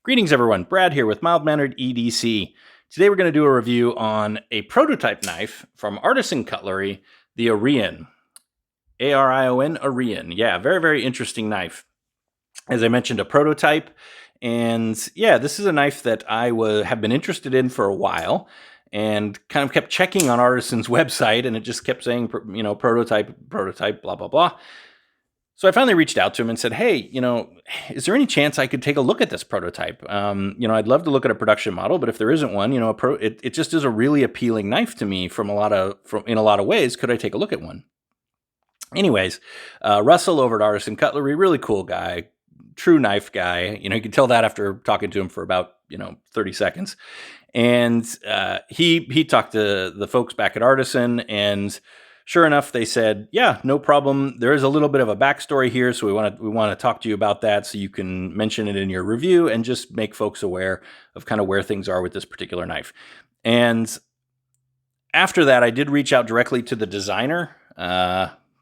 Greetings everyone, Brad here with Mild Mannered EDC. Today we're going to do a review on a prototype knife from Artisan Cutlery, the Arion. A-R-I-O-N, Arion. Yeah, very interesting knife. As I mentioned, a prototype. And yeah, this is a knife that I have been interested in for a while and kind of kept checking on Artisan's website, and it just kept saying, prototype, blah, blah, blah. So I finally reached out to him and said, hey, is there any chance I could take a look at this prototype? I'd love to look at a production model, but if there isn't one, it just is a really appealing knife to me in a lot of ways. Could I take a look at one? Anyways, Russell over at Artisan Cutlery, really cool guy, true knife guy. You can tell that after talking to him for about, 30 seconds. And he talked to the folks back at Artisan, and sure enough, they said, yeah, no problem. There is a little bit of a backstory here, so we want to talk to you about that so you can mention it in your review and just make folks aware of kind of where things are with this particular knife. And after that, I did reach out directly to the designer,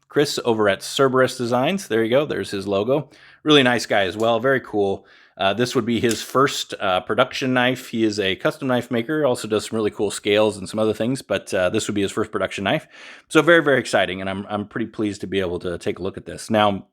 Chris over at Cerberus Designs. There you go. There's his logo. Really nice guy as well. Very cool. This would be his first production knife. He is a custom knife maker, also does some really cool scales and some other things, but this would be his first production knife. So very exciting, and I'm pretty pleased to be able to take a look at this. Now,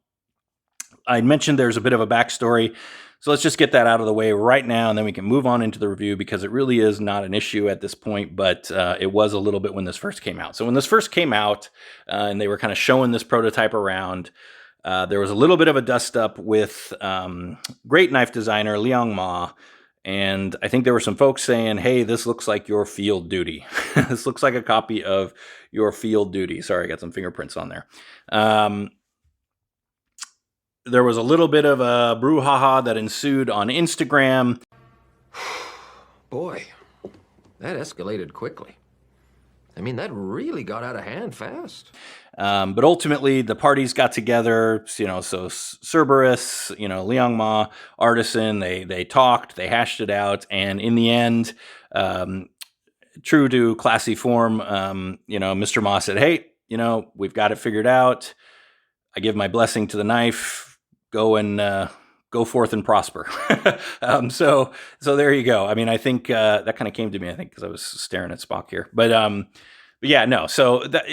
I mentioned there's a bit of a backstory, so let's just get that out of the way right now, and then we can move on into the review, because it really is not an issue at this point, but it was a little bit when this first came out. So when this first came out, and they were kind of showing this prototype around, there was a little bit of a dust-up with great knife designer Liang Ma, and I think there were some folks saying, hey, this looks like your Field Duty. This looks like a copy of your Field Duty. Sorry, I got some fingerprints on there. There was a little bit of a brouhaha that ensued on Instagram. Boy, that escalated quickly. I mean, that really got out of hand fast. But ultimately, the parties got together, so Cerberus, Liang Ma, Artisan, they talked, they hashed it out, and in the end, true to classy form, Mr. Ma said, hey, we've got it figured out. I give my blessing to the knife. Go forth and prosper. So there you go. I mean, I think that kind of came to me, I think, because I was staring at Spock here. But yeah, no. So that,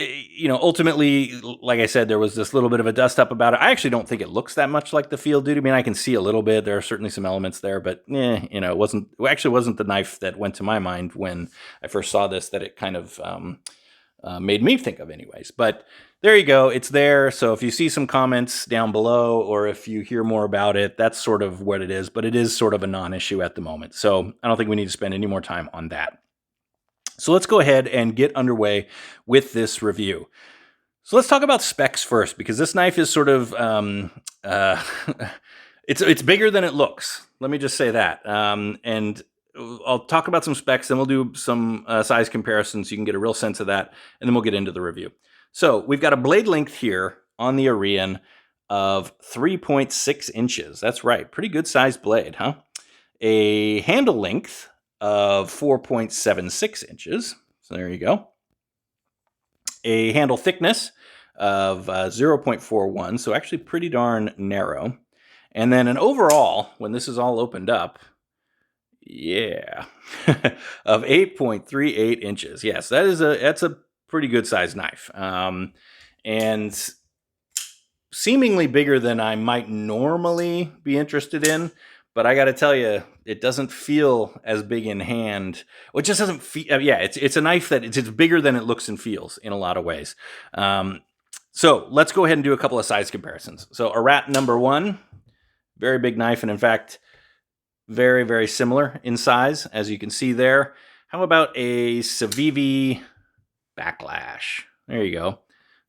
ultimately, like I said, there was this little bit of a dust up about it. I actually don't think it looks that much like the Field Duty. I mean, I can see a little bit. There are certainly some elements there, but it wasn't the knife that went to my mind when I first saw this, that it kind of made me think of anyways. But there you go. It's there. So if you see some comments down below, or if you hear more about it, that's sort of what it is. But it is sort of a non-issue at the moment. So I don't think we need to spend any more time on that. So let's go ahead and get underway with this review. So let's talk about specs first, because this knife is sort of, it's bigger than it looks. Let me just say that. And I'll talk about some specs, then we'll do some size comparisons so you can get a real sense of that, and then we'll get into the review. So we've got a blade length here on the Arion of 3.6 inches. That's right, pretty good sized blade, huh? A handle length of 4.76 inches. So there you go. A handle thickness of 0.41, so actually pretty darn narrow. And then an overall, when this is all opened up, yeah, of 8.38 inches. Yes, that's a pretty good sized knife, and seemingly bigger than I might normally be interested in. But I got to tell you, it doesn't feel as big in hand. Well, it just doesn't feel. Yeah, it's a knife that it's bigger than it looks and feels in a lot of ways. So let's go ahead and do a couple of size comparisons. So Arat number 1, very big knife, and in fact, very similar in size, as you can see there. How about a Civivi Backlash? There you go.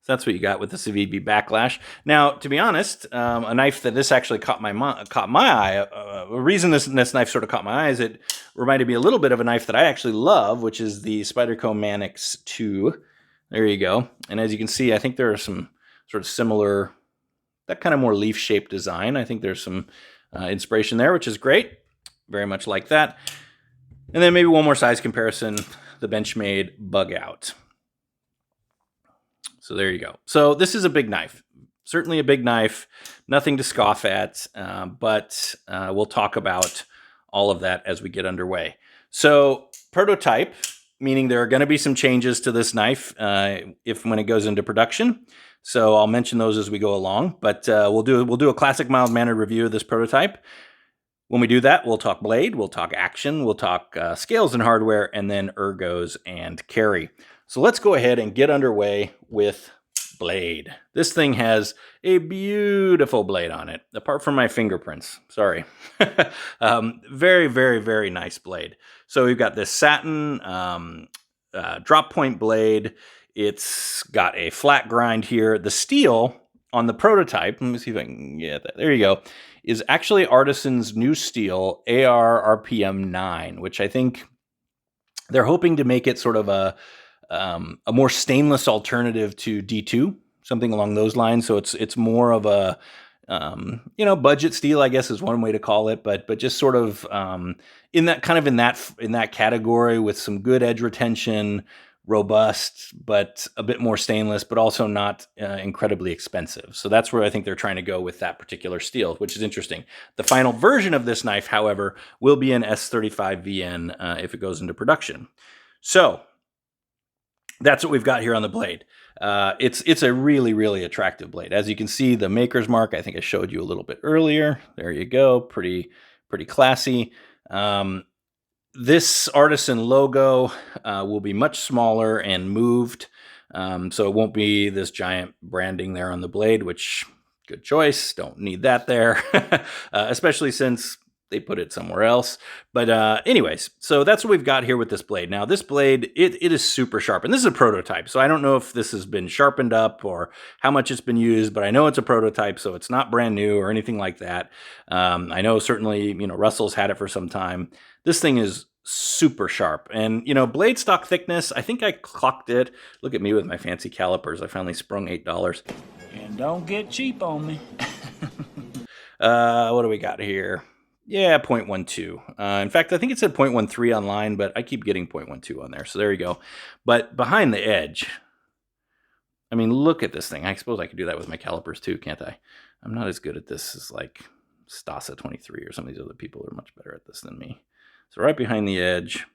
So that's what you got with the Civivi Backlash. Now, to be honest, a knife that this actually caught my eye. The reason this knife sort of caught my eye is it reminded me a little bit of a knife that I actually love, which is the Spyderco Manix 2. There you go. And as you can see, I think there are some sort of similar, that kind of more leaf-shaped design. I think there's some inspiration there, which is great. Very much like that. And then maybe one more size comparison, the Benchmade Bug Out. So there you go. So this is a big knife. Certainly a big knife. Nothing to scoff at, but we'll talk about all of that as we get underway. So prototype, meaning there are going to be some changes to this knife when it goes into production. So I'll mention those as we go along, but we'll do a classic mild-mannered review of this prototype. When we do that, we'll talk blade, we'll talk action, we'll talk scales and hardware, and then ergos and carry. So let's go ahead and get underway with blade. This thing has a beautiful blade on it, apart from my fingerprints. Sorry. Very, very, very nice blade. So we've got this satin drop point blade. It's got a flat grind here. The steel on the prototype, let me see if I can get that. There you go. Is actually Artisan's new steel, AR RPM 9, which I think they're hoping to make it sort of a more stainless alternative to D2, something along those lines. So it's more of a budget steel, I guess is one way to call it, but just sort of in that category with some good edge retention, robust, but a bit more stainless, but also not incredibly expensive. So that's where I think they're trying to go with that particular steel, which is interesting. The final version of this knife, however, will be an S35VN if it goes into production. So that's what we've got here on the blade. It's a really, really attractive blade. As you can see, the maker's mark, I think I showed you a little bit earlier. There you go. Pretty classy. This Artisan logo will be much smaller and moved. So it won't be this giant branding there on the blade, which, good choice. Don't need that there, especially since they put it somewhere else. But anyways, so that's what we've got here with this blade. Now, this blade, it is super sharp. And this is a prototype, so I don't know if this has been sharpened up or how much it's been used, but I know it's a prototype, so it's not brand new or anything like that. I know certainly, Russell's had it for some time. This thing is super sharp. And, blade stock thickness, I think I clocked it. Look at me with my fancy calipers. I finally sprung $8. And don't get cheap on me. What do we got here? Yeah, 0.12. In fact, I think it said 0.13 online, but I keep getting 0.12 on there. So there you go. But behind the edge, I mean, look at this thing. I suppose I could do that with my calipers too, can't I? I'm not as good at this as like Stasa 23 or some of these other people are much better at this than me. So right behind the edge,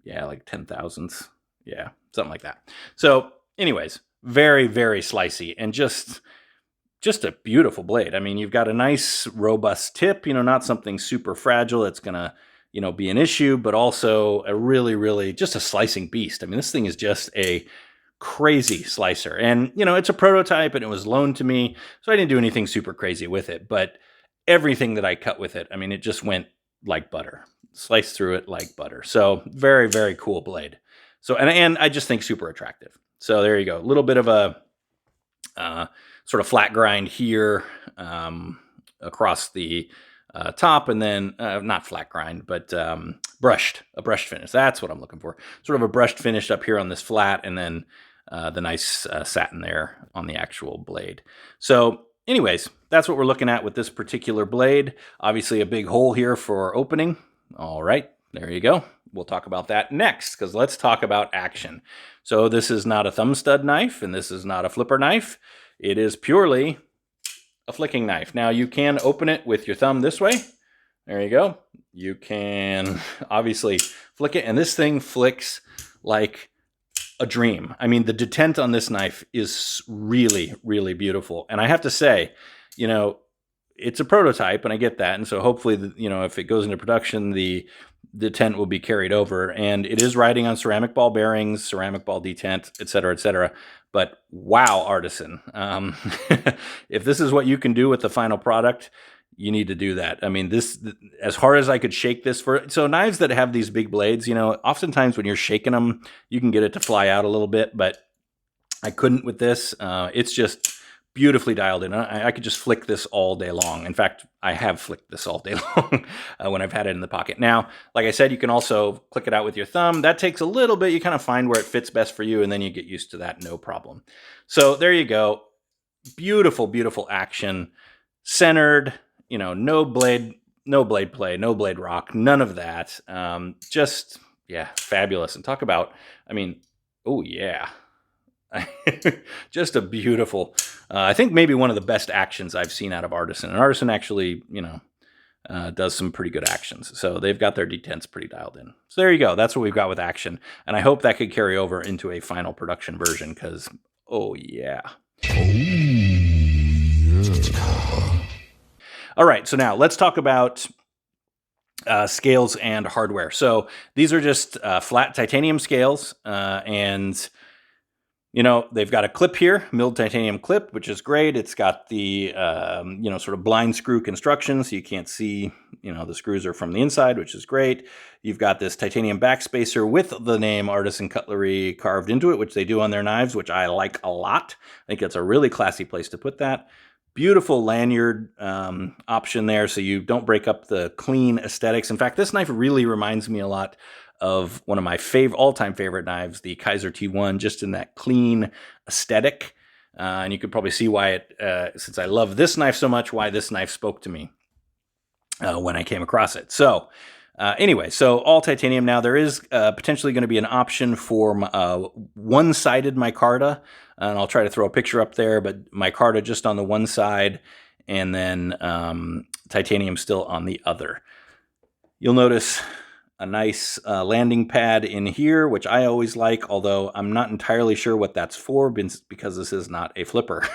yeah, like 10 thousandths. Yeah, something like that. So anyways, very, very slicey and just a beautiful blade. I mean, you've got a nice robust tip, not something super fragile that's going to, be an issue, but also a really, really just a slicing beast. I mean, this thing is just a crazy slicer. And, it's a prototype and it was loaned to me, so I didn't do anything super crazy with it. But everything that I cut with it, I mean, it just went like butter. Sliced through it like butter. So very, very cool blade. So, and I just think super attractive. So there you go. A little bit of a sort of flat grind here across the top, and then not flat grind, but a brushed finish. That's what I'm looking for. Sort of a brushed finish up here on this flat, and then the nice satin there on the actual blade. So anyways, that's what we're looking at with this particular blade. Obviously a big hole here for opening. All right, there you go. We'll talk about that next, because let's talk about action. So this is not a thumb stud knife, and this is not a flipper knife. It is purely a flicking knife. Now, you can open it with your thumb this way. There you go. You can obviously flick it, and this thing flicks like a dream. I mean, the detent on this knife is really, really beautiful. And I have to say, it's a prototype, and I get that. And so hopefully, if it goes into production, the detent will be carried over. And it is riding on ceramic ball bearings, ceramic ball detent, et cetera, et cetera. But wow, Artisan. If this is what you can do with the final product, you need to do that. I mean, this, as hard as I could shake this so knives that have these big blades, oftentimes when you're shaking them, you can get it to fly out a little bit, but I couldn't with this. It's just beautifully dialed in. I could just flick this all day long. In fact, I have flicked this all day long when I've had it in the pocket. Now, like I said, you can also click it out with your thumb. That takes a little bit. You kind of find where it fits best for you, and then you get used to that, no problem. So there you go. Beautiful, beautiful action. Centered, no blade play, no blade rock, none of that. Just, yeah, fabulous. And talk about, I mean, oh yeah. Just a beautiful, I think maybe one of the best actions I've seen out of Artisan. And Artisan actually, does some pretty good actions. So they've got their detents pretty dialed in. So there you go. That's what we've got with action. And I hope that could carry over into a final production version because, oh yeah. All right, so now let's talk about scales and hardware. So these are just flat titanium scales, and they've got a clip here, milled titanium clip, which is great. It's got the sort of blind screw construction, so you can't see the screws are from the inside, which is great. You've got this titanium backspacer with the name Artisan Cutlery carved into it, which they do on their knives, which I like a lot. I think it's a really classy place to put that. Beautiful lanyard option there, so you don't break up the clean aesthetics. In fact, this knife really reminds me a lot of one of my all-time favorite knives, the Kaiser T1, just in that clean aesthetic. And you could probably see why since I love this knife so much, why this knife spoke to me when I came across it. So anyway, so all titanium. Now there is potentially going to be an option for one-sided micarta, and I'll try to throw a picture up there, but micarta just on the one side, and then titanium still on the other. You'll notice a nice landing pad in here, which I always like, although I'm not entirely sure what that's for because this is not a flipper.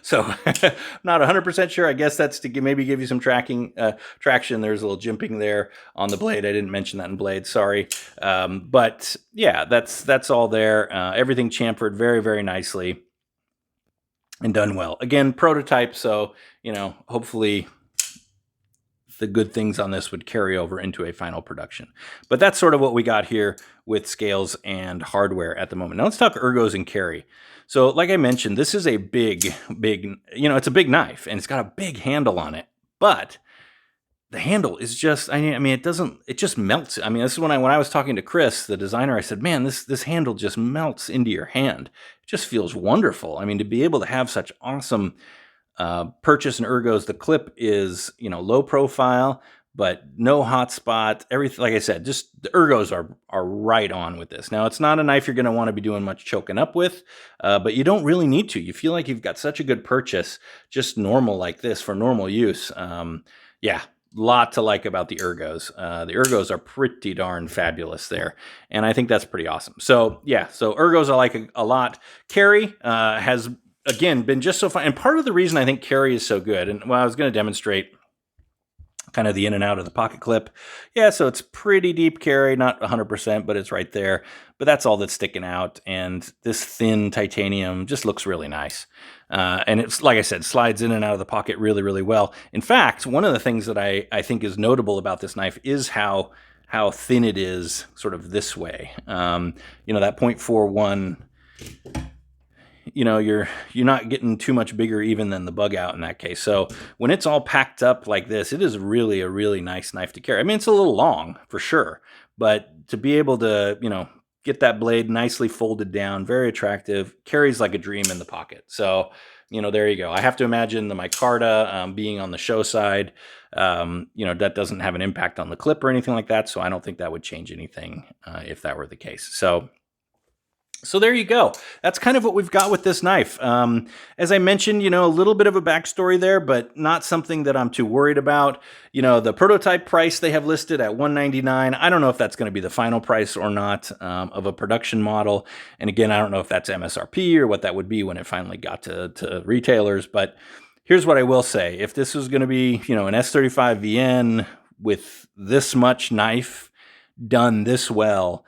So I'm not 100% sure. I guess that's to maybe give you some traction. There's a little jimping there on the blade. I didn't mention that in blade, sorry. But yeah, that's all there. Everything chamfered very, very nicely and done well. Again, prototype, so hopefully the good things on this would carry over into a final production. But that's sort of what we got here with scales and hardware at the moment. Now let's talk ergos and carry. So like I mentioned, this is a big, it's a big knife and it's got a big handle on it, but the handle is just, it just melts. I mean, this is when I was talking to Chris, the designer, I said, man, this handle just melts into your hand. It just feels wonderful. I mean, to be able to have such awesome purchase and ergos. The clip is, low profile, but no hot spot. Everything, like I said, just the ergos are right on with this. Now, it's not a knife you're going to want to be doing much choking up with, but you don't really need to. You feel like you've got such a good purchase, just normal like this for normal use. Yeah, lot to like about the ergos. The ergos are pretty darn fabulous there, and I think that's pretty awesome. So yeah, so ergos I like a lot. Carry has again been just so fun, and part of the reason I think carry is so good, and I was going to demonstrate kind of the in and out of the pocket clip. Yeah, so it's pretty deep carry, not 100%, but it's right there. But that's all that's sticking out, and this thin titanium just looks really nice. And it's, like I said, slides in and out of the pocket really, really well. In fact, one of the things that I think is notable about this knife is how thin it is sort of this way. That 0.41... you're not getting too much bigger even than the bug out in that case. So when it's all packed up like this, it is really a really nice knife to carry. I mean, it's a little long for sure, but to be able to, get that blade nicely folded down, very attractive, carries like a dream in the pocket. So, there you go. I have to imagine the micarta being on the show side, that doesn't have an impact on the clip or anything like that. So I don't think that would change anything if that were the case. So there you go. That's kind of what we've got with this knife. As I mentioned, a little bit of a backstory there, but not something that I'm too worried about. The prototype price they have listed at $199. I don't know if that's going to be the final price or not of a production model. And again, I don't know if that's MSRP or what that would be when it finally got to retailers. But here's what I will say. If this was going to be, an S35 VN with this much knife done this well,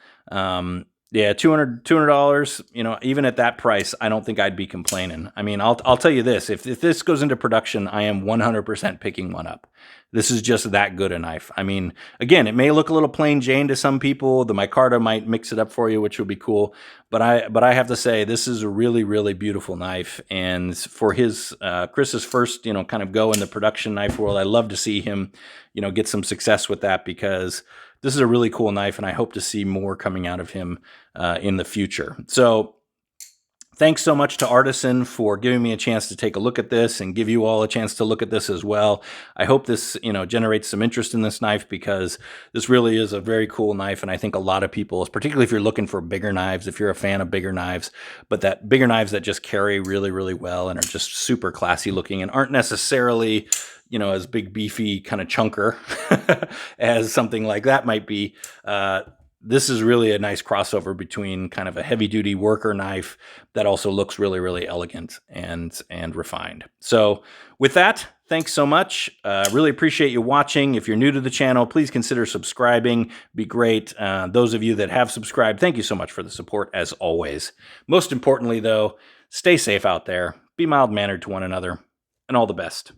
yeah, $200, even at that price, I don't think I'd be complaining. I mean, I'll tell you this, if this goes into production, I am 100% picking one up. This is just that good a knife. I mean, again, it may look a little plain Jane to some people. The micarta might mix it up for you, which would be cool. But I have to say, this is a really, really beautiful knife. And for Chris's first, kind of go in the production knife world, I love to see him, get some success with that, because this is a really cool knife, and I hope to see more coming out of him in the future. So thanks so much to Artisan for giving me a chance to take a look at this and give you all a chance to look at this as well. I hope this, generates some interest in this knife, because this really is a very cool knife, and I think a lot of people, particularly if you're looking for bigger knives, if you're a fan of bigger knives, but that bigger knives that just carry really, really well and are just super classy looking and aren't necessarily as big, beefy kind of chunker as something like that might be. This is really a nice crossover between kind of a heavy duty worker knife that also looks really, really elegant and refined. So with that, thanks so much. Really appreciate you watching. If you're new to the channel, please consider subscribing. Be great. Those of you that have subscribed, thank you so much for the support as always. Most importantly though, stay safe out there, be mild-mannered to one another, and all the best.